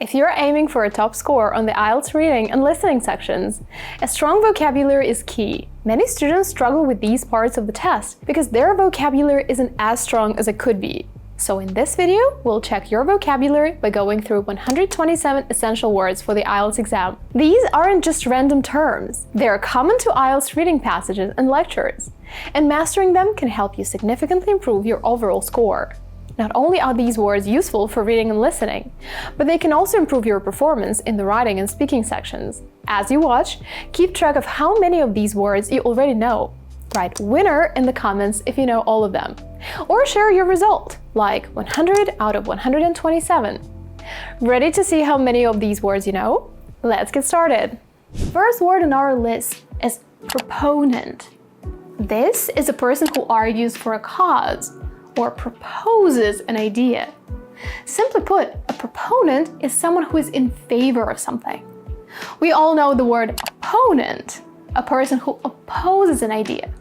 If you're aiming for a top score on the IELTS reading and listening sections, a strong vocabulary is key. Many students struggle with these parts of the test because their vocabulary isn't as strong as it could be. So in this video, we'll check your vocabulary by going through 127 essential words for the IELTS exam. These aren't just random terms. They are common to IELTS reading passages and lectures, and mastering them can help you significantly improve your overall score. Not only are these words useful for reading and listening, but they can also improve your performance in the writing and speaking sections. As you watch, keep track of how many of these words you already know. Write winner in the comments if you know all of them. Or share your result, like 100 out of 127. Ready to see how many of these words you know? Let's get started. First word on our list is proponent. This is a person who argues for a cause or proposes an idea. Simply put, a proponent is someone who is in favor of something. We all know the word opponent, a person who opposes an idea.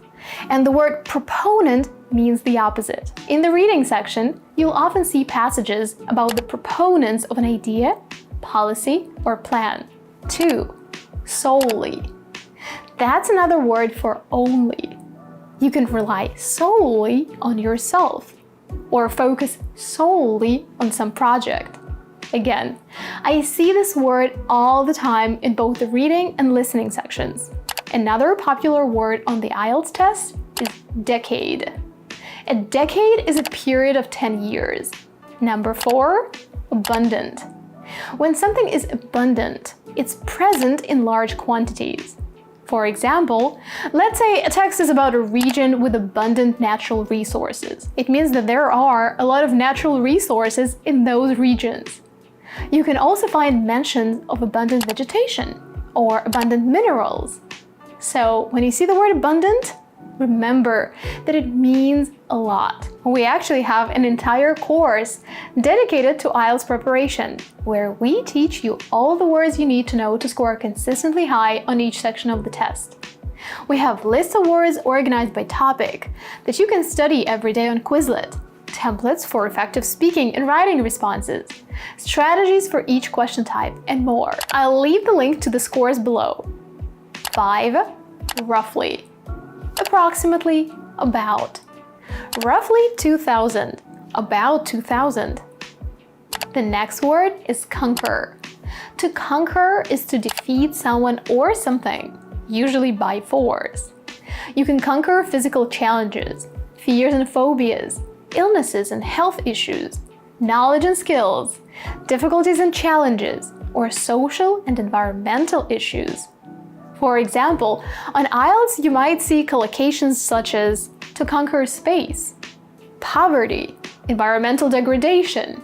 And the word proponent means the opposite. In the reading section, you'll often see passages about the proponents of an idea, policy, or plan. 2. Solely. That's another word for only. You can rely solely on yourself or focus solely on some project. Again, I see this word all the time in both the reading and listening sections. Another popular word on the IELTS test is decade. A decade is a period of 10 years. Number 4, abundant. When something is abundant, it's present in large quantities. For example, let's say a text is about a region with abundant natural resources. It means that there are a lot of natural resources in those regions. You can also find mentions of abundant vegetation or abundant minerals. So when you see the word abundant, remember that it means a lot. We actually have an entire course dedicated to IELTS preparation, where we teach you all the words you need to know to score consistently high on each section of the test. We have lists of words organized by topic that you can study every day on Quizlet, templates for effective speaking and writing responses, strategies for each question type, and more. I'll leave the link to the scores below. 5. Roughly. Approximately, about. Roughly 2,000, about 2,000. The next word is conquer. To conquer is to defeat someone or something, usually by force. You can conquer physical challenges, fears and phobias, illnesses and health issues, knowledge and skills, difficulties and challenges, or social and environmental issues. For example, on IELTS you might see collocations such as to conquer space, poverty, environmental degradation,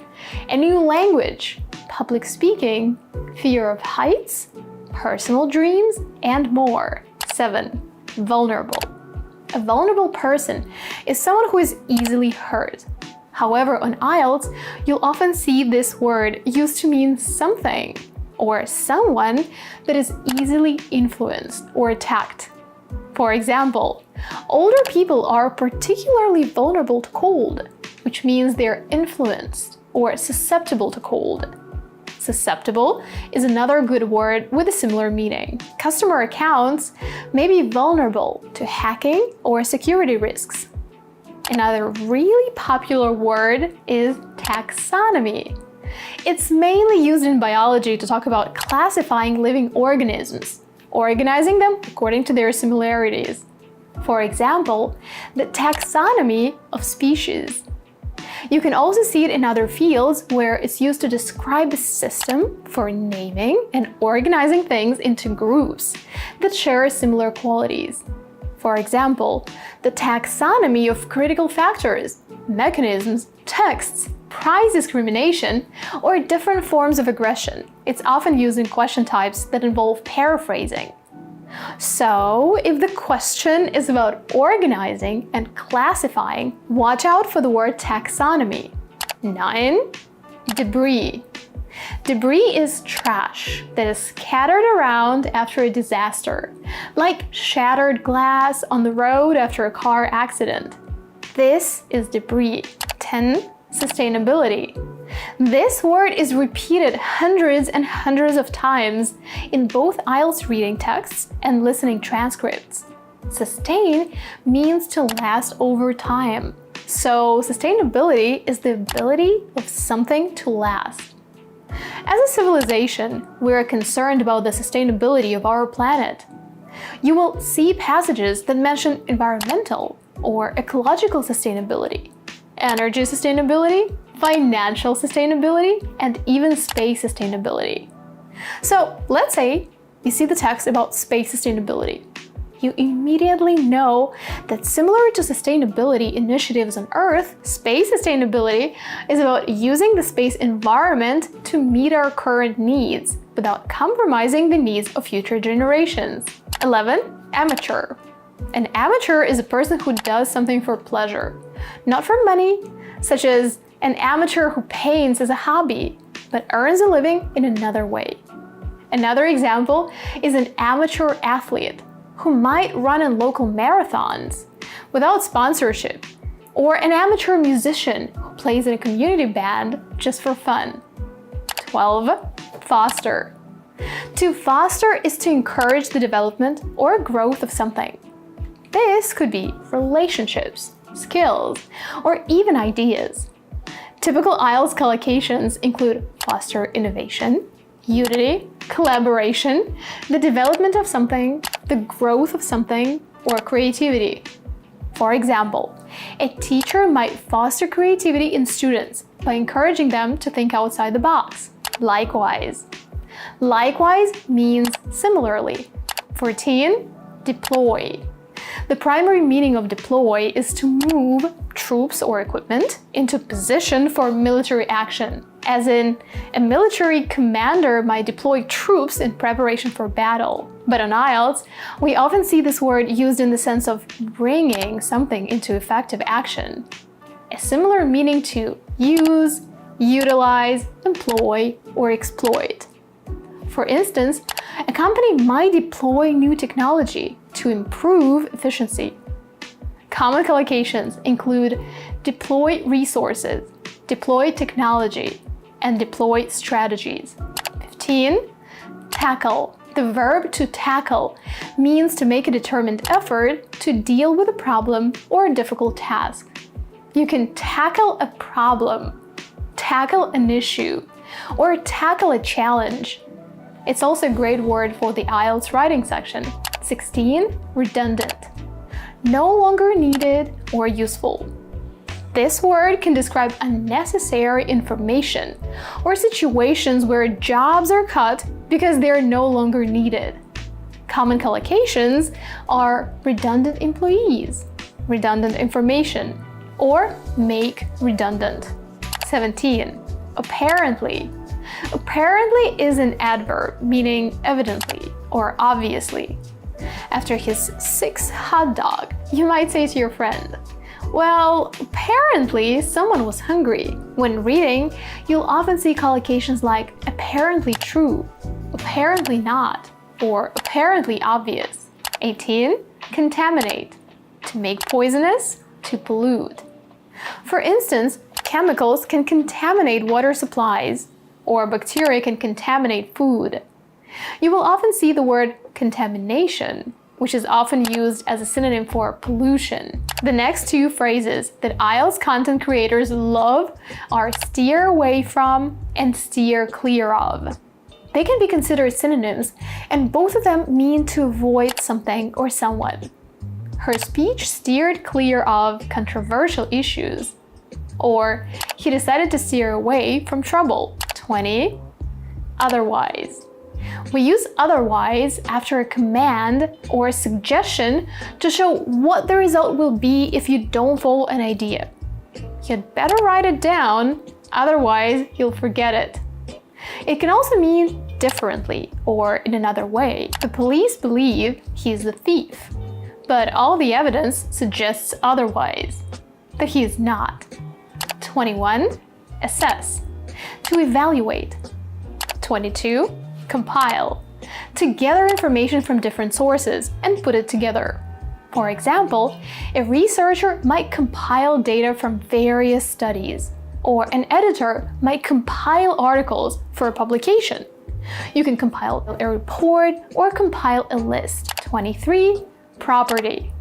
a new language, public speaking, fear of heights, personal dreams, and more. 7. Vulnerable. A vulnerable person is someone who is easily hurt. However, on IELTS, you'll often see this word used to mean something or someone that is easily influenced or attacked. For example, older people are particularly vulnerable to cold, which means they're influenced or susceptible to cold. Susceptible is another good word with a similar meaning. Customer accounts may be vulnerable to hacking or security risks. Another really popular word is taxonomy. It's mainly used in biology to talk about classifying living organisms, organizing them according to their similarities. For example, the taxonomy of species. You can also see it in other fields where it's used to describe a system for naming and organizing things into groups that share similar qualities. For example, the taxonomy of critical factors, mechanisms, texts, price discrimination, or different forms of aggression. It's often used in question types that involve paraphrasing. So, if the question is about organizing and classifying, watch out for the word taxonomy. 9. Debris. Debris is trash that is scattered around after a disaster, like shattered glass on the road after a car accident. This is debris. 10. Sustainability. This word is repeated hundreds and hundreds of times in both IELTS reading texts and listening transcripts. Sustain means to last over time. So sustainability is the ability of something to last. As a civilization, we are concerned about the sustainability of our planet. You will see passages that mention environmental or ecological sustainability, energy sustainability, financial sustainability, and even space sustainability. So let's say you see the text about space sustainability. You immediately know that similar to sustainability initiatives on Earth, space sustainability is about using the space environment to meet our current needs without compromising the needs of future generations. 11. Amateur. An amateur is a person who does something for pleasure, not for money, such as an amateur who paints as a hobby, but earns a living in another way. Another example is an amateur athlete who might run in local marathons without sponsorship, or an amateur musician who plays in a community band just for fun. 12. Foster. To foster is to encourage the development or growth of something. This could be relationships, skills, or even ideas. Typical IELTS collocations include foster innovation, unity, collaboration, the development of something, the growth of something, or creativity. For example, a teacher might foster creativity in students by encouraging them to think outside the box. Likewise. Likewise means similarly. 14. Deploy. The primary meaning of deploy is to move troops or equipment into position for military action, as in, a military commander might deploy troops in preparation for battle. But on IELTS, we often see this word used in the sense of bringing something into effective action. A similar meaning to use, utilize, employ, or exploit. For instance, a company might deploy new technology to improve efficiency. Common collocations include deploy resources, deploy technology, and deploy strategies. 15. Tackle. The verb to tackle means to make a determined effort to deal with a problem or a difficult task. You can tackle a problem, tackle an issue, or tackle a challenge. It's also a great word for the IELTS writing section. 16. Redundant. No longer needed or useful. This word can describe unnecessary information or situations where jobs are cut because they are no longer needed. Common collocations are redundant employees, redundant information, or make redundant. 17. Apparently. Apparently is an adverb meaning evidently or obviously. After his 6th hot dog, you might say to your friend, well, apparently someone was hungry. When reading, you'll often see collocations like apparently true, apparently not, or apparently obvious. 18. Contaminate. To make poisonous, to pollute. For instance, chemicals can contaminate water supplies, or bacteria can contaminate food. You will often see the word contamination, which is often used as a synonym for pollution. The next two phrases that IELTS content creators love are steer away from and steer clear of. They can be considered synonyms, and both of them mean to avoid something or someone. Her speech steered clear of controversial issues, or he decided to steer away from trouble. 20. Otherwise. We use otherwise after a command or a suggestion to show what the result will be if you don't follow an idea. You'd better write it down, otherwise you'll forget it. It can also mean differently or in another way. The police believe he's the thief, but all the evidence suggests otherwise, that he is not. 21. Assess. To evaluate. 22. Compile. To gather information from different sources and put it together. For example, a researcher might compile data from various studies, or an editor might compile articles for publication. You can compile a report or compile a list. 23. Property.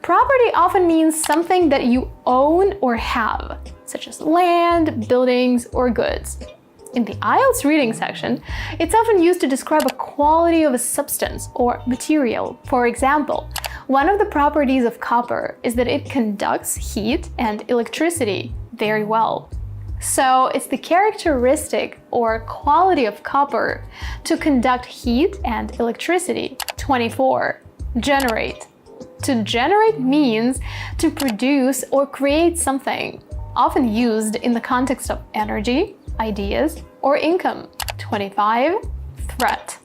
Property often means something that you own or have, such as land, buildings, or goods. In the IELTS reading section, it's often used to describe a quality of a substance or material. For example, one of the properties of copper is that it conducts heat and electricity very well. So it's the characteristic or quality of copper to conduct heat and electricity. 24. Generate. To generate means to produce or create something, often used in the context of energy, ideas, or income. 25. Threat.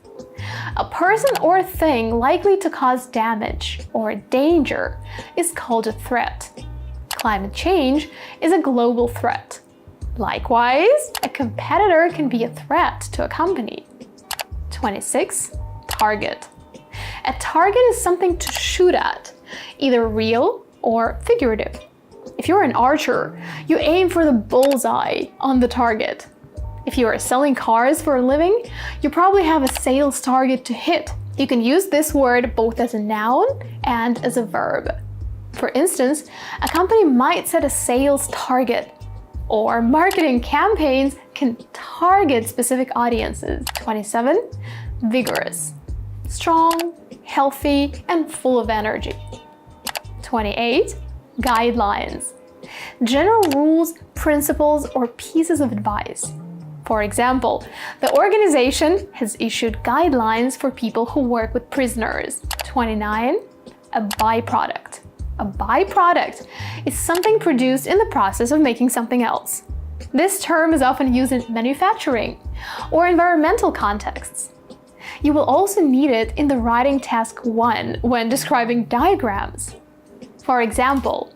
A person or thing likely to cause damage or danger is called a threat. Climate change is a global threat. Likewise, a competitor can be a threat to a company. 26. Target. A target is something to shoot at, either real or figurative. If you're an archer, you aim for the bullseye on the target. If you are selling cars for a living, you probably have a sales target to hit. You can use this word both as a noun and as a verb. For instance, a company might set a sales target, or marketing campaigns can target specific audiences. 27. Vigorous. Strong, healthy, and full of energy. 28. Guidelines. General rules, principles, or pieces of advice. For example, the organization has issued guidelines for people who work with prisoners. 29. A byproduct. A byproduct is something produced in the process of making something else. This term is often used in manufacturing or environmental contexts. You will also need it in the writing task 1 when describing diagrams. For example,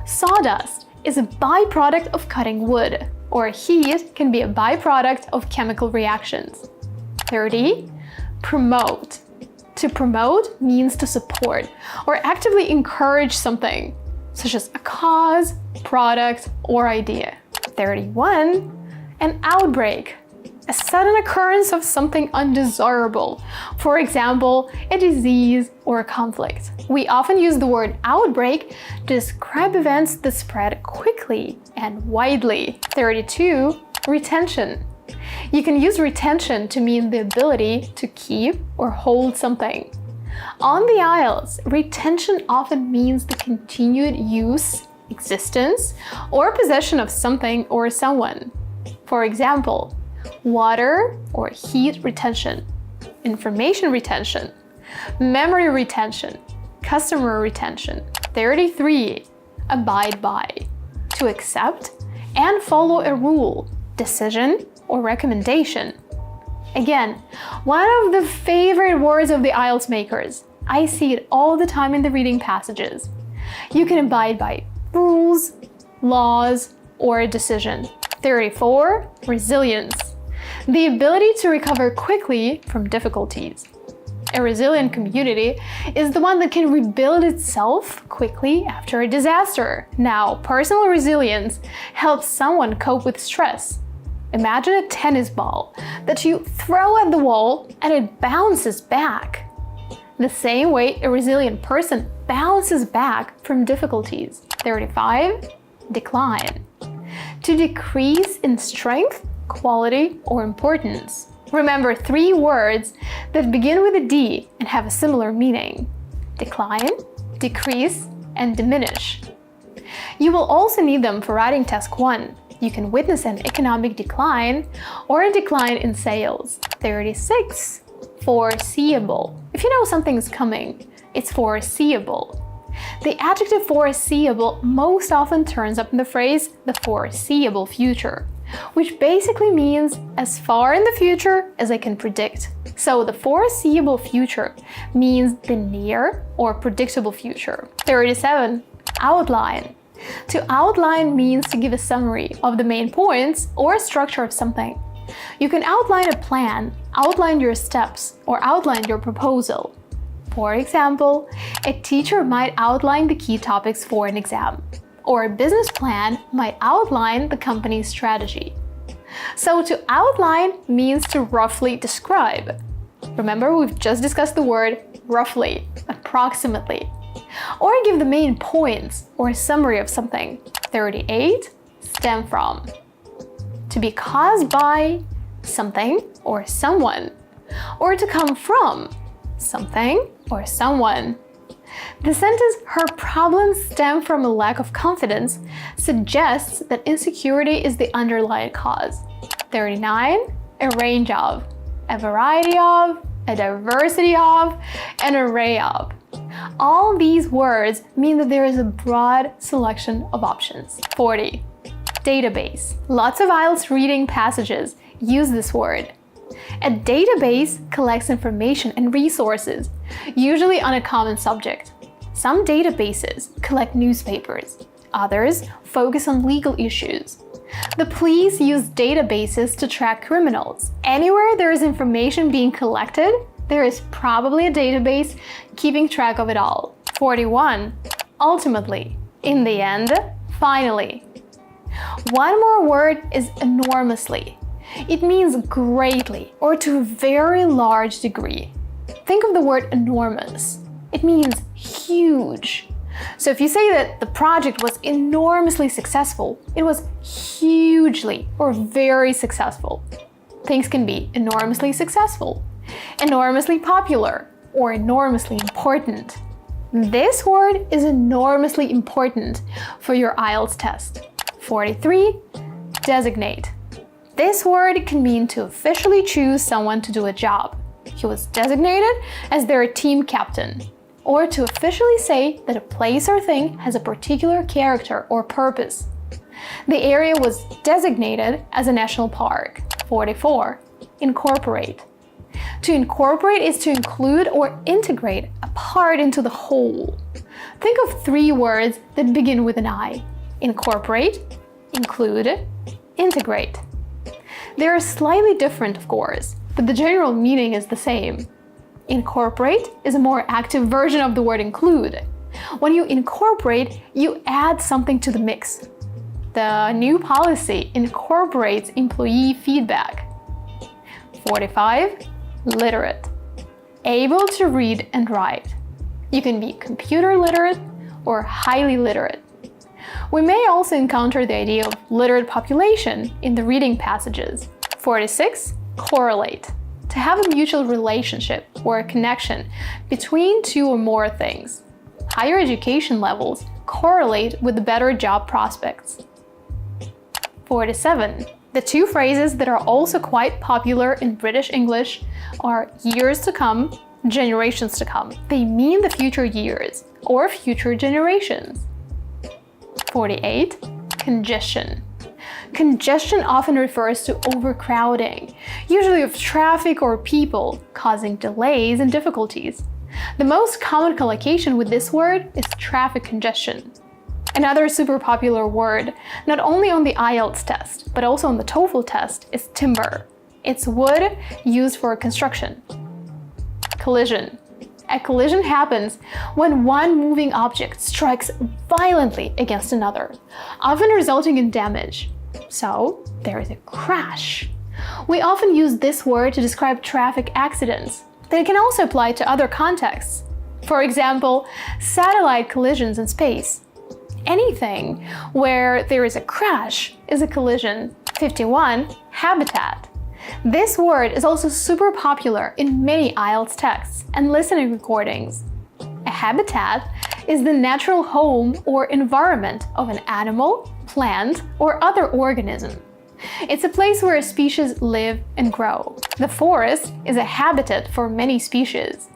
sawdust is a byproduct of cutting wood, or heat can be a byproduct of chemical reactions. 30. Promote. To promote means to support or actively encourage something, such as a cause, product, or idea. 31. An outbreak. A sudden occurrence of something undesirable, for example, a disease or a conflict. We often use the word outbreak to describe events that spread quickly and widely. 32. Retention. You can use retention to mean the ability to keep or hold something. On the IELTS, retention often means the continued use, existence, or possession of something or someone. For example, water or heat retention, information retention, memory retention, customer retention. 33. Abide by. To accept and follow a rule, decision, or recommendation. Again, one of the favorite words of the IELTS makers. I see it all the time in the reading passages. You can abide by rules, laws, or a decision. 34. Resilience. The ability to recover quickly from difficulties. A resilient community is the one that can rebuild itself quickly after a disaster. Now, personal resilience helps someone cope with stress. Imagine a tennis ball that you throw at the wall and it bounces back. The same way a resilient person bounces back from difficulties. 35. Decline. To decrease in strength, quality, or importance. Remember 3 words that begin with a D and have a similar meaning: decline, decrease, and diminish. You will also need them for writing task 1. You can witness an economic decline or a decline in sales. 36. Foreseeable. If you know something is coming, it's foreseeable. The adjective foreseeable most often turns up in the phrase the foreseeable future, which basically means as far in the future as I can predict. So the foreseeable future means the near or predictable future. 37. Outline. To outline means to give a summary of the main points or structure of something. You can outline a plan, outline your steps, or outline your proposal. For example, a teacher might outline the key topics for an exam. or a business plan might outline the company's strategy. So to outline means to roughly describe. Remember, we've just discussed the word roughly, approximately. Or give the main points or a summary of something. 38, stem from. To be caused by something or someone. Or to come from something or someone. The sentence, her problems stem from a lack of confidence, suggests that insecurity is the underlying cause. 39, a range of, a variety of, a diversity of, an array of. All these words mean that there is a broad selection of options. 40, database. Lots of IELTS reading passages use this word. A database collects information and resources, usually on a common subject. Some databases collect newspapers, others focus on legal issues. The police use databases to track criminals. Anywhere there is information being collected, there is probably a database keeping track of it all. 41, ultimately, in the end, finally. One more word is enormously. It means greatly or to a very large degree. Think of the word enormous. It means huge. So if you say that the project was enormously successful, it was hugely or very successful. Things can be enormously successful, enormously popular, or enormously important. This word is enormously important for your IELTS test. 43, designate. This word can mean to officially choose someone to do a job. He was designated as their team captain. Or to officially say that a place or thing has a particular character or purpose. The area was designated as a national park. 44, incorporate. To incorporate is to include or integrate a part into the whole. Think of three words that begin with an I. Incorporate, include, integrate. They are slightly different, of course, but the general meaning is the same. Incorporate is a more active version of the word include. When you incorporate, you add something to the mix. The new policy incorporates employee feedback. 45, literate. Able to read and write. You can be computer literate or highly literate. We may also encounter the idea of literate population in the reading passages. 46, correlate. To have a mutual relationship or a connection between two or more things. Higher education levels correlate with the better job prospects. 47. The two phrases that are also quite popular in British English are years to come, generations to come. They mean the future years or future generations. 48. Congestion. Congestion often refers to overcrowding, usually of traffic or people, causing delays and difficulties. The most common collocation with this word is traffic congestion. Another super popular word, not only on the IELTS test, but also on the TOEFL test, is timber. It's wood used for construction. Collision. A collision happens when one moving object strikes violently against another, often resulting in damage. So, there is a crash. We often use this word to describe traffic accidents, but it can also apply to other contexts. For example, satellite collisions in space. Anything where there is a crash is a collision. 51, habitat. This word is also super popular in many IELTS texts and listening recordings. A habitat is the natural home or environment of an animal, plant, or other organism. It's a place where a species live and grow. The forest is a habitat for many species.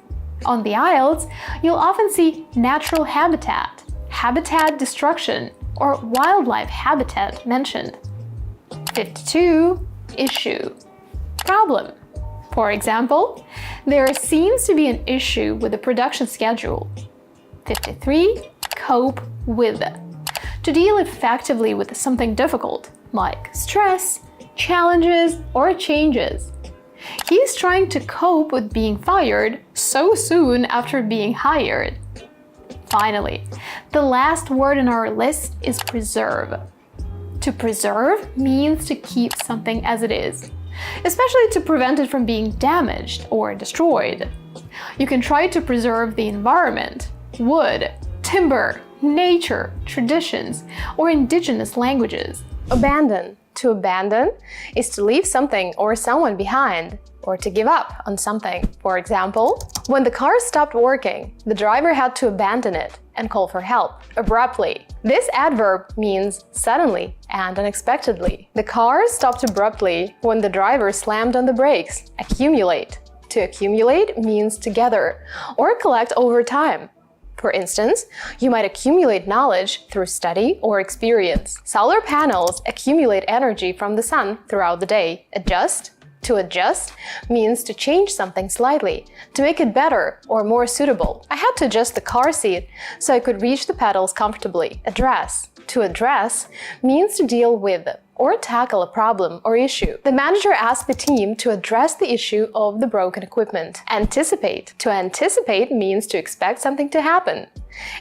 On the IELTS, you'll often see natural habitat, habitat destruction, or wildlife habitat mentioned. 52, issue. Problem. For example, there seems to be an issue with the production schedule. 53, cope with. To deal effectively with something difficult, like stress, challenges, or changes. He's trying to cope with being fired so soon after being hired. Finally, The last word in our list is preserve. To preserve means to keep something as it is, especially to prevent it from being damaged or destroyed. You can try to preserve the environment, wood, timber, nature, traditions, or indigenous languages. Abandon. To abandon is to leave something or someone behind, or to give up on something. For example, when the car stopped working, the driver had to abandon it and call for help abruptly. This adverb means suddenly and unexpectedly. The car stopped abruptly when the driver slammed on the brakes. Accumulate. To accumulate means to gather or collect over time. For instance, you might accumulate knowledge through study or experience. Solar panels accumulate energy from the sun throughout the day. Adjust. To adjust means to change something slightly, to make it better or more suitable. I had to adjust the car seat so I could reach the pedals comfortably. Address. To address means to deal with or tackle a problem or issue. The manager asked the team to address the issue of the broken equipment. Anticipate. To anticipate means to expect something to happen,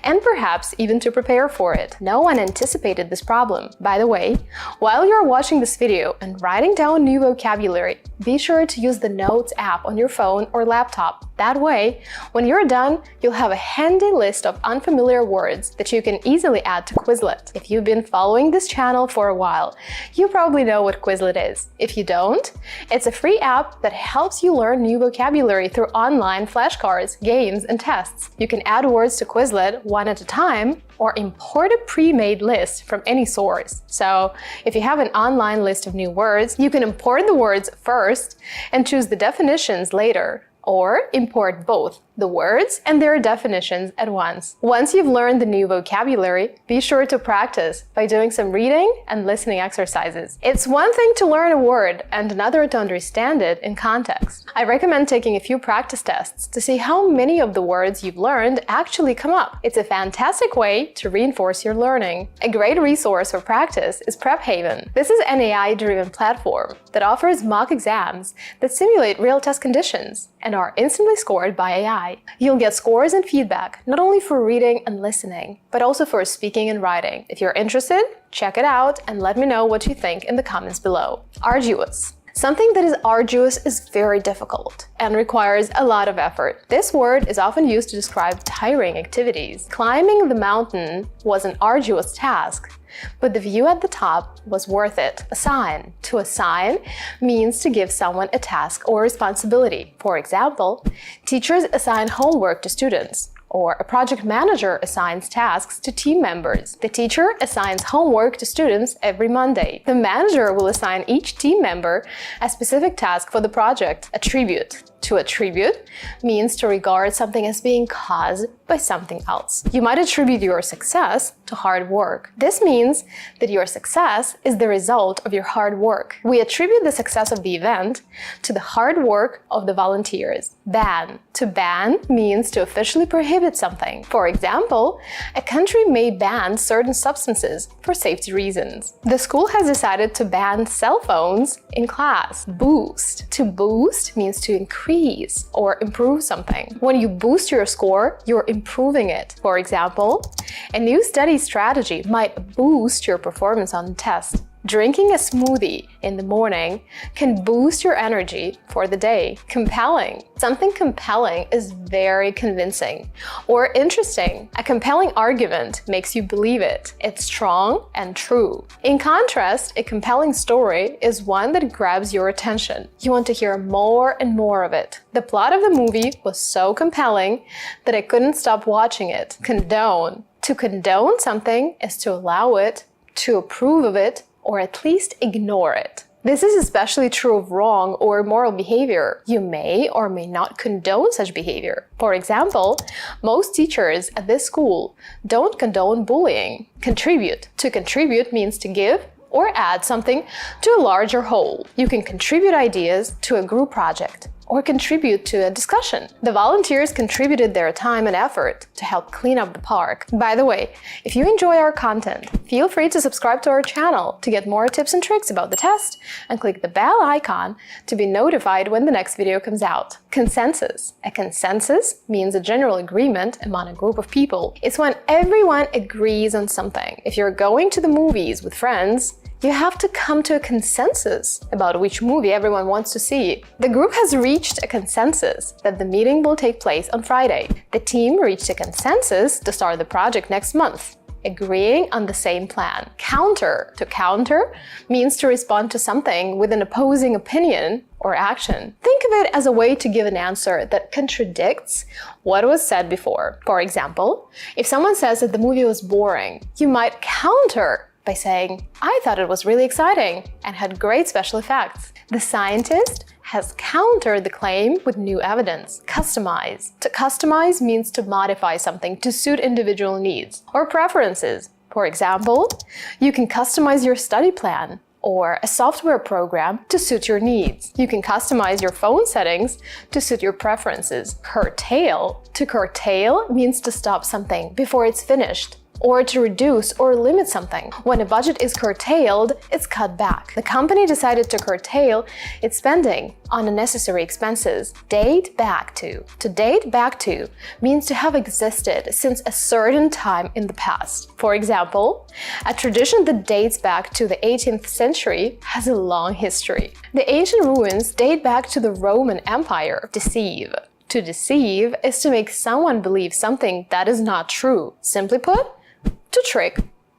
and perhaps even to prepare for it. No one anticipated this problem. By the way, while you're watching this video and writing down new vocabulary, be sure to use the Notes app on your phone or laptop. That way, when you're done, you'll have a handy list of unfamiliar words that you can easily add to Quizlet. If you've been following this channel for a while, you probably know what Quizlet is. If you don't, it's a free app that helps you learn new vocabulary through online flashcards, games, and tests. You can add words to Quizlet one at a time or import a pre-made list from any source. So if you have an online list of new words, you can import the words first and choose the definitions later, or import both the words and their definitions at once. Once you've learned the new vocabulary, be sure to practice by doing some reading and listening exercises. It's one thing to learn a word and another to understand it in context. I recommend taking a few practice tests to see how many of the words you've learned actually come up. It's a fantastic way to reinforce your learning. A great resource for practice is Prep Haven. This is an AI-driven platform that offers mock exams that simulate real test conditions and are instantly scored by AI. You'll get scores and feedback not only for reading and listening, but also for speaking and writing. If you're interested, check it out and let me know what you think in the comments below. Arduous. Something that is arduous is very difficult and requires a lot of effort. This word is often used to describe tiring activities. Climbing the mountain was an arduous task, but the view at the top was worth it. Assign. To assign means to give someone a task or responsibility. For example, teachers assign homework to students, or a project manager assigns tasks to team members. The teacher assigns homework to students every Monday. The manager will assign each team member a specific task for the project. Attribute. To attribute means to regard something as being caused by something else. You might attribute your success to hard work. This means that your success is the result of your hard work. We attribute the success of the event to the hard work of the volunteers. Ban. To ban means to officially prohibit something. For example, a country may ban certain substances for safety reasons. The school has decided to ban cell phones in class. Boost. To boost means to increase or improve something. When you boost your score, you're improving it. For example, a new study strategy might boost your performance on the test. Drinking a smoothie in the morning can boost your energy for the day. Compelling. Something compelling is very convincing or interesting. A compelling argument makes you believe it. It's strong and true. In contrast, a compelling story is one that grabs your attention. You want to hear more and more of it. The plot of the movie was so compelling that I couldn't stop watching it. Condone. To condone something is to allow it, to approve of it, or at least ignore it. This is especially true of wrong or immoral behavior. You may or may not condone such behavior. For example, most teachers at this school don't condone bullying. Contribute. To contribute means to give or add something to a larger whole. You can contribute ideas to a group project. or contribute to a discussion. The volunteers contributed their time and effort to help clean up the park. By the way, if you enjoy our content, feel free to subscribe to our channel to get more tips and tricks about the test and click the bell icon to be notified when the next video comes out. Consensus. A consensus means a general agreement among a group of people. It's when everyone agrees on something. If you're going to the movies with friends, you have to come to a consensus about which movie everyone wants to see. The group has reached a consensus that the meeting will take place on Friday. The team reached a consensus to start the project next month, agreeing on the same plan. Counter. To counter means to respond to something with an opposing opinion or action. Think of it as a way to give an answer that contradicts what was said before. For example, if someone says that the movie was boring, you might counter by saying, I thought it was really exciting and had great special effects. The scientist has countered the claim with new evidence. Customize. To customize means to modify something to suit individual needs or preferences. For example, you can customize your study plan or a software program to suit your needs. You can customize your phone settings to suit your preferences. Curtail. To curtail means to stop something before it's finished, or to reduce or limit something. When a budget is curtailed, it's cut back. The company decided to curtail its spending on unnecessary expenses. Date back to. To date back to means to have existed since a certain time in the past. For example, a tradition that dates back to the 18th century has a long history. The ancient ruins date back to the Roman Empire. Deceive. To deceive is to make someone believe something that is not true. Simply put, to trick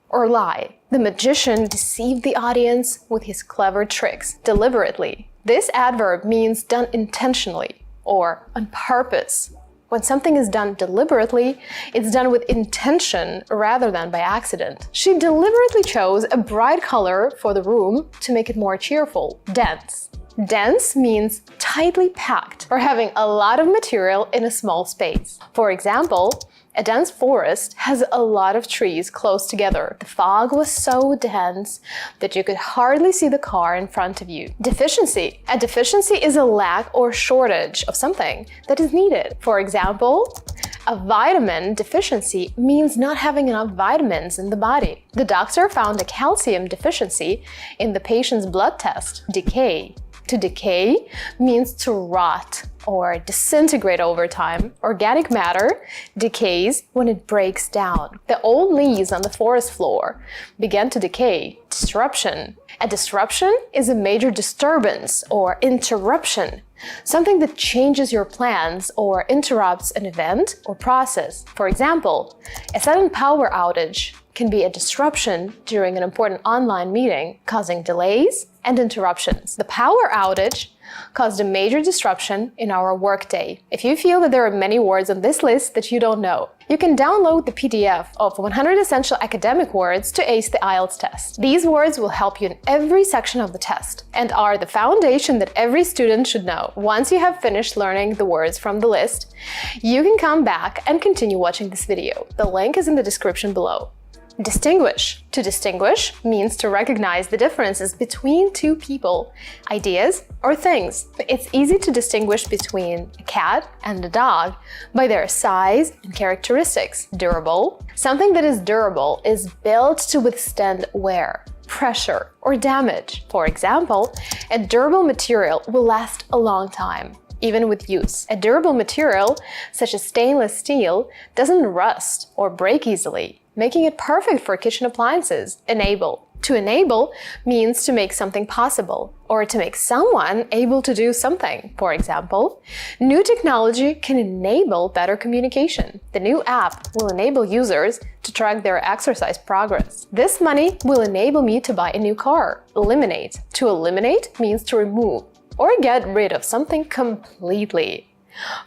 or lie. The magician deceived the audience with his clever tricks deliberately. This adverb means done intentionally or on purpose. When something is done deliberately, it's done with intention rather than by accident. She deliberately chose a bright color for the room to make it more cheerful. Dense. Dense means tightly packed or having a lot of material in a small space. For example, a dense forest has a lot of trees close together. The fog was so dense that you could hardly see the car in front of you. Deficiency. A deficiency is a lack or shortage of something that is needed. For example, a vitamin deficiency means not having enough vitamins in the body. The doctor found a calcium deficiency in the patient's blood test. Decay. To decay means to rot or disintegrate over time. Organic matter decays when it breaks down. The old leaves on the forest floor began to decay. Disruption. A disruption is a major disturbance or interruption, something that changes your plans or interrupts an event or process. For example, a sudden power outage can be a disruption during an important online meeting, causing delays and interruptions. The power outage caused a major disruption in our workday. If you feel that there are many words on this list that you don't know, you can download the PDF of 100 Essential Academic Words to ace the IELTS test. These words will help you in every section of the test and are the foundation that every student should know. Once you have finished learning the words from the list, you can come back and continue watching this video. The link is in the description below. Distinguish. To distinguish means to recognize the differences between two people, ideas, or things. It's easy to distinguish between a cat and a dog by their size and characteristics. Durable. Something that is durable is built to withstand wear, pressure, or damage. For example, a durable material will last a long time, even with use. A durable material, such as stainless steel, doesn't rust or break easily, making it perfect for kitchen appliances. Enable. To enable means to make something possible or to make someone able to do something. For example, new technology can enable better communication. The new app will enable users to track their exercise progress. This money will enable me to buy a new car. Eliminate. To eliminate means to remove or get rid of something completely.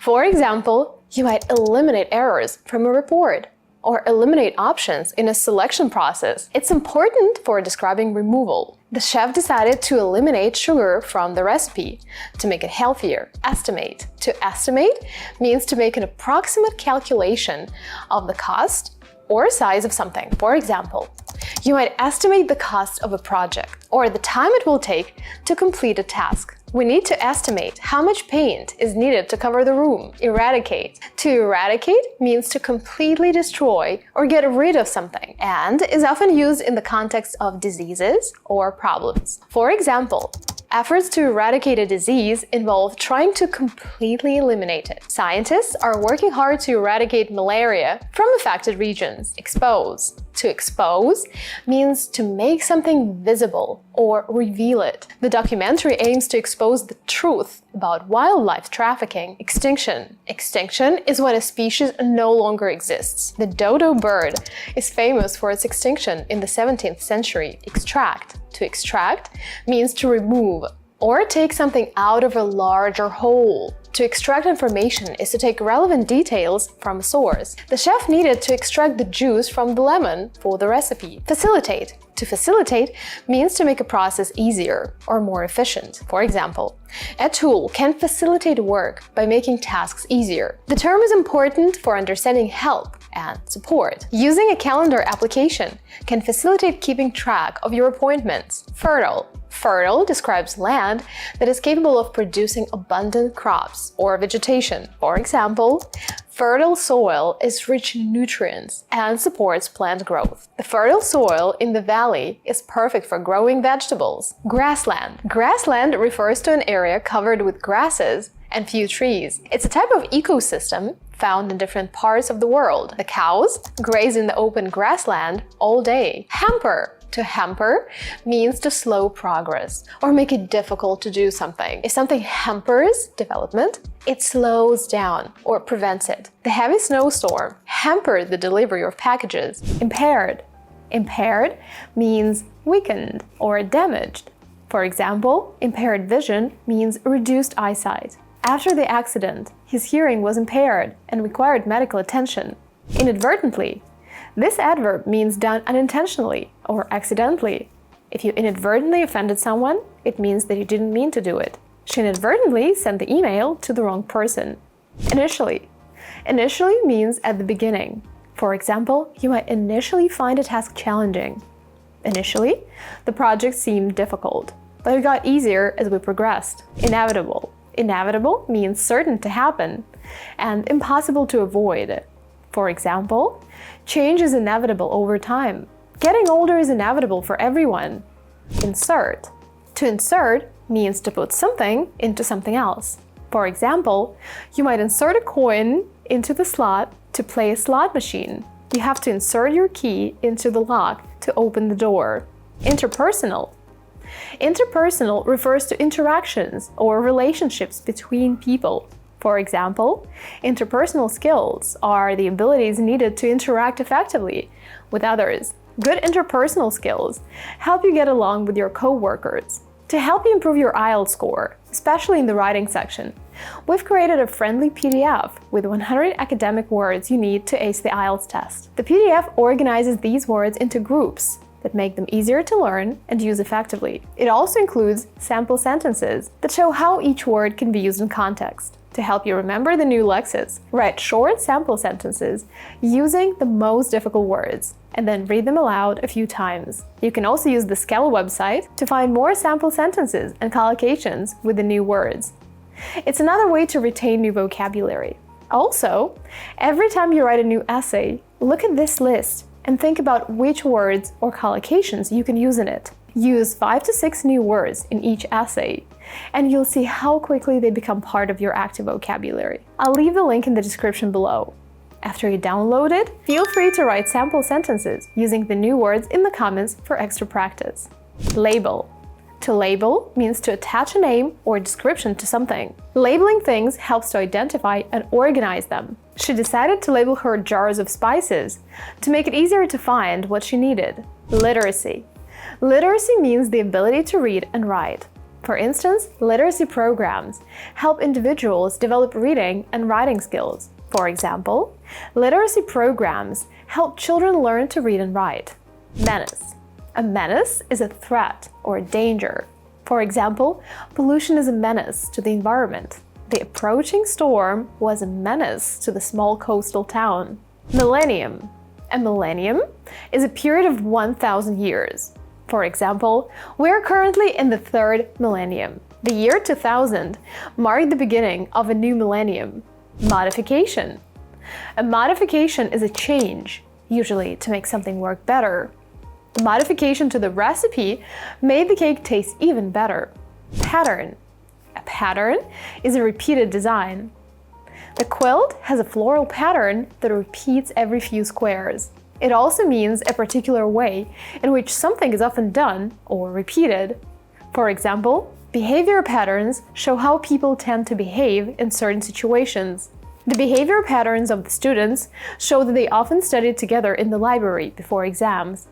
For example, you might eliminate errors from a report or eliminate options in a selection process. It's important for describing removal. The chef decided to eliminate sugar from the recipe to make it healthier. Estimate. To estimate means to make an approximate calculation of the cost or size of something. For example, you might estimate the cost of a project or the time it will take to complete a task. We need to estimate how much paint is needed to cover the room. Eradicate. To eradicate means to completely destroy or get rid of something, and is often used in the context of diseases or problems. For example, efforts to eradicate a disease involve trying to completely eliminate it. Scientists are working hard to eradicate malaria from affected regions. Expose. To expose means to make something visible or reveal it. The documentary aims to expose the truth about wildlife trafficking. Extinction. Extinction is when a species no longer exists. The dodo bird is famous for its extinction in the 17th century. Extract. To extract means to remove or take something out of a larger whole. To extract information is to take relevant details from a source. The chef needed to extract the juice from the lemon for the recipe. Facilitate. To facilitate means to make a process easier or more efficient. For example, a tool can facilitate work by making tasks easier. The term is important for understanding help and support. Using a calendar application can facilitate keeping track of your appointments. Fertile. Fertile describes land that is capable of producing abundant crops or vegetation. For example, fertile soil is rich in nutrients and supports plant growth. The fertile soil in the valley is perfect for growing vegetables. Grassland. Grassland refers to an area covered with grasses and few trees. It's a type of ecosystem found in different parts of the world. The cows graze in the open grassland all day. Hamper. To hamper means to slow progress or make it difficult to do something. If something hampers development, it slows down or prevents it. The heavy snowstorm hampered the delivery of packages. Impaired. Impaired means weakened or damaged. For example, impaired vision means reduced eyesight. After the accident, his hearing was impaired and required medical attention. Inadvertently. This adverb means done unintentionally or accidentally. If you inadvertently offended someone, it means that you didn't mean to do it. She inadvertently sent the email to the wrong person. Initially. Initially means at the beginning. For example, you might initially find a task challenging. Initially, the project seemed difficult, but it got easier as we progressed. Inevitable. Inevitable means certain to happen and impossible to avoid. For example, change is inevitable over time. Getting older is inevitable for everyone. Insert. To insert means to put something into something else. For example, you might insert a coin into the slot to play a slot machine. You have to insert your key into the lock to open the door. Interpersonal. Interpersonal refers to interactions or relationships between people. For example, interpersonal skills are the abilities needed to interact effectively with others. Good interpersonal skills help you get along with your co-workers. To help you improve your IELTS score, especially in the writing section, we've created a friendly PDF with 100 academic words you need to ace the IELTS test. The PDF organizes these words into groups that make them easier to learn and use effectively. It also includes sample sentences that show how each word can be used in context. To help you remember the new lexes, write short sample sentences using the most difficult words, and then read them aloud a few times. You can also use the Scala website to find more sample sentences and collocations with the new words. It's another way to retain new vocabulary. Also, every time you write a new essay, look at this list and think about which words or collocations you can use in it. Use 5 to 6 new words in each essay, and you'll see how quickly they become part of your active vocabulary. I'll leave the link in the description below. After you download it, feel free to write sample sentences using the new words in the comments for extra practice. Label. To label means to attach a name or description to something. Labeling things helps to identify and organize them. She decided to label her jars of spices to make it easier to find what she needed. Literacy. Literacy means the ability to read and write. For instance, literacy programs help individuals develop reading and writing skills. For example, literacy programs help children learn to read and write. Menace. A menace is a threat or a danger. For example, pollution is a menace to the environment. The approaching storm was a menace to the small coastal town. Millennium. A millennium is a period of 1,000 years. For example, we are currently in the 3rd millennium. The year 2000 marked the beginning of a new millennium. Modification. A modification is a change, usually to make something work better. A modification to the recipe made the cake taste even better. Pattern. A pattern is a repeated design. The quilt has a floral pattern that repeats every few squares. It also means a particular way in which something is often done or repeated. For example, behavior patterns show how people tend to behave in certain situations. The behavior patterns of the students show that they often studied together in the library before exams.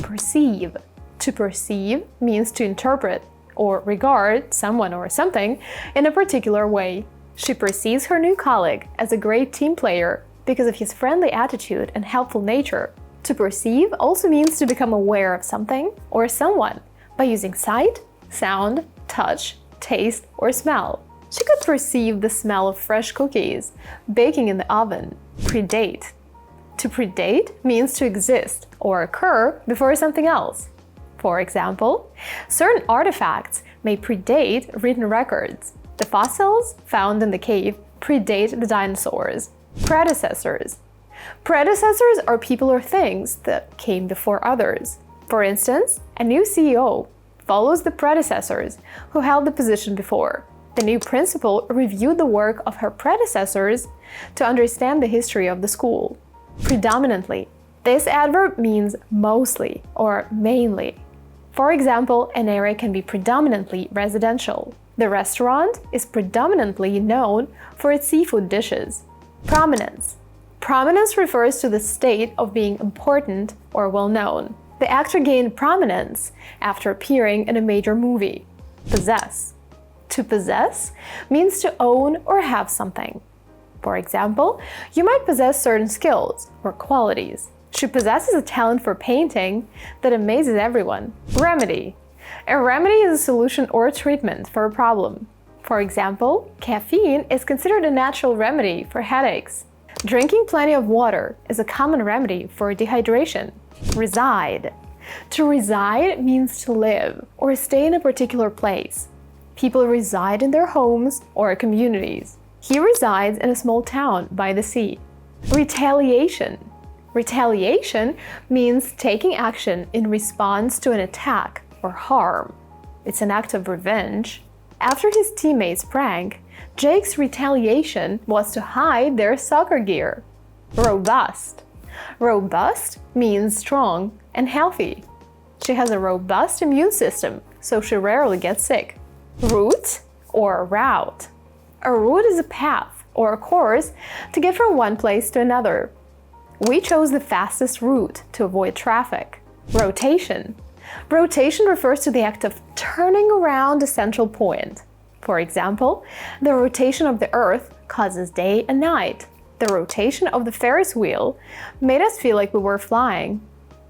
Perceive. To perceive means to interpret or regard someone or something in a particular way. She perceives her new colleague as a great team player because of his friendly attitude and helpful nature. To perceive also means to become aware of something or someone by using sight, sound, touch, taste, or smell. She could perceive the smell of fresh cookies baking in the oven. Predate. To predate means to exist or occur before something else. For example, certain artifacts may predate written records. The fossils found in the cave predate the dinosaurs. Predecessors. Predecessors are people or things that came before others. For instance, a new CEO follows the predecessors who held the position before. The new principal reviewed the work of her predecessors to understand the history of the school. Predominantly. This adverb means mostly or mainly. For example, an area can be predominantly residential. The restaurant is predominantly known for its seafood dishes. Prominence. Prominence refers to the state of being important or well-known. The actor gained prominence after appearing in a major movie. Possess. To possess means to own or have something. For example, you might possess certain skills or qualities. She possesses a talent for painting that amazes everyone. Remedy. A remedy is a solution or treatment for a problem. For example, caffeine is considered a natural remedy for headaches. Drinking plenty of water is a common remedy for dehydration. Reside. To reside means to live or stay in a particular place. People reside in their homes or communities. He resides in a small town by the sea. Retaliation. Retaliation means taking action in response to an attack or harm. It's an act of revenge. After his teammates' prank, Jake's retaliation was to hide their soccer gear. Robust. Robust means strong and healthy. She has a robust immune system, so she rarely gets sick. Route or route. A route is a path or a course to get from one place to another. We chose the fastest route to avoid traffic. Rotation. Rotation refers to the act of turning around a central point. For example, the rotation of the Earth causes day and night. The rotation of the Ferris wheel made us feel like we were flying.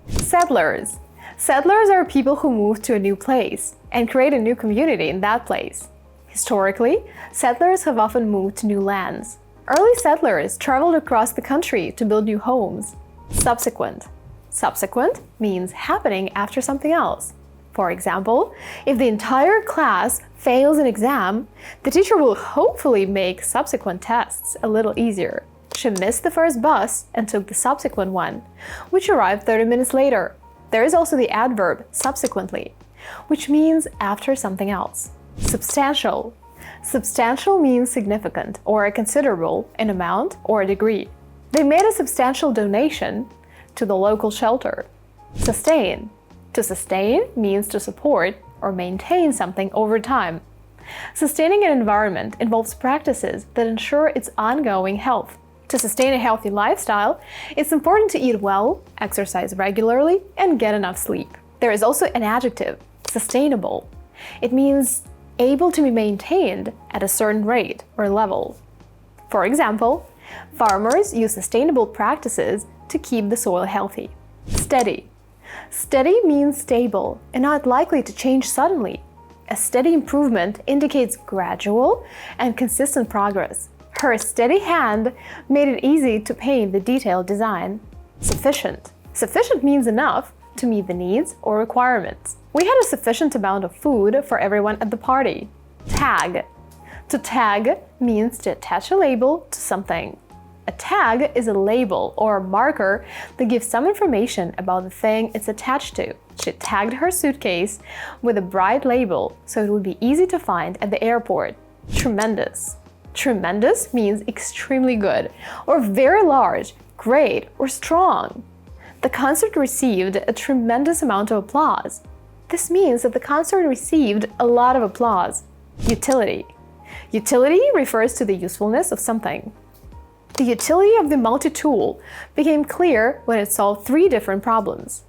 Settlers. Settlers are people who move to a new place and create a new community in that place. Historically, settlers have often moved to new lands. Early settlers traveled across the country to build new homes. Subsequent. Subsequent means happening after something else. For example, if the entire class fails an exam, the teacher will hopefully make subsequent tests a little easier. She missed the first bus and took the subsequent one, which arrived 30 minutes later. There is also the adverb subsequently, which means after something else. Substantial. Substantial means significant or considerable in amount or degree. They made a substantial donation to the local shelter. Sustain. To sustain means to support or maintain something over time. Sustaining an environment involves practices that ensure its ongoing health. To sustain a healthy lifestyle, it's important to eat well, exercise regularly, and get enough sleep. There is also an adjective, sustainable. It means able to be maintained at a certain rate or level. For example, farmers use sustainable practices to keep the soil healthy. Steady. Steady means stable and not likely to change suddenly. A steady improvement indicates gradual and consistent progress. Her steady hand made it easy to paint the detailed design. Sufficient. Sufficient means enough to meet the needs or requirements. We had a sufficient amount of food for everyone at the party. Tag. To tag means to attach a label to something. A tag is a label or marker that gives some information about the thing it's attached to. She tagged her suitcase with a bright label so it would be easy to find at the airport. Tremendous. Tremendous means extremely good, or very large, great, or strong. The concert received a tremendous amount of applause. This means that the concert received a lot of applause. Utility. Utility refers to the usefulness of something. The utility of the multi-tool became clear when it solved 3 different problems.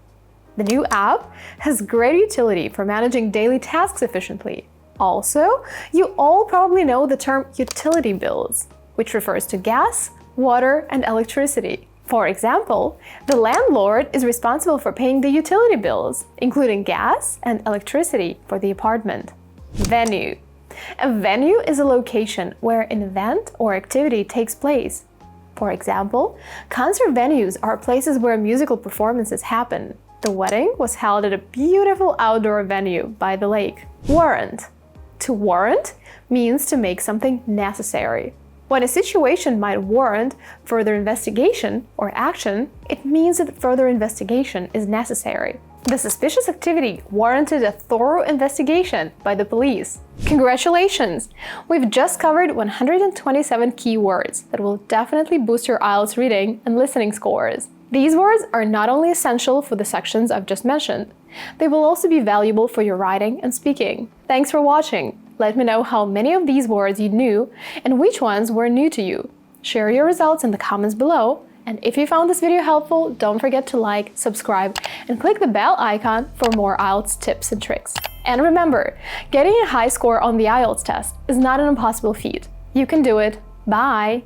The new app has great utility for managing daily tasks efficiently. Also, you all probably know the term utility bills, which refers to gas, water, and electricity. For example, the landlord is responsible for paying the utility bills, including gas and electricity for the apartment. Venue. A venue is a location where an event or activity takes place. For example, concert venues are places where musical performances happen. The wedding was held at a beautiful outdoor venue by the lake. Warrant. To warrant means to make something necessary. When a situation might warrant further investigation or action, it means that further investigation is necessary. The suspicious activity warranted a thorough investigation by the police. Congratulations! We've just covered 127 key words that will definitely boost your IELTS reading and listening scores. These words are not only essential for the sections I've just mentioned, they will also be valuable for your writing and speaking. Thanks for watching! Let me know how many of these words you knew and which ones were new to you. Share your results in the comments below. And if you found this video helpful, don't forget to like, subscribe, and click the bell icon for more IELTS tips and tricks. And remember, getting a high score on the IELTS test is not an impossible feat. You can do it. Bye!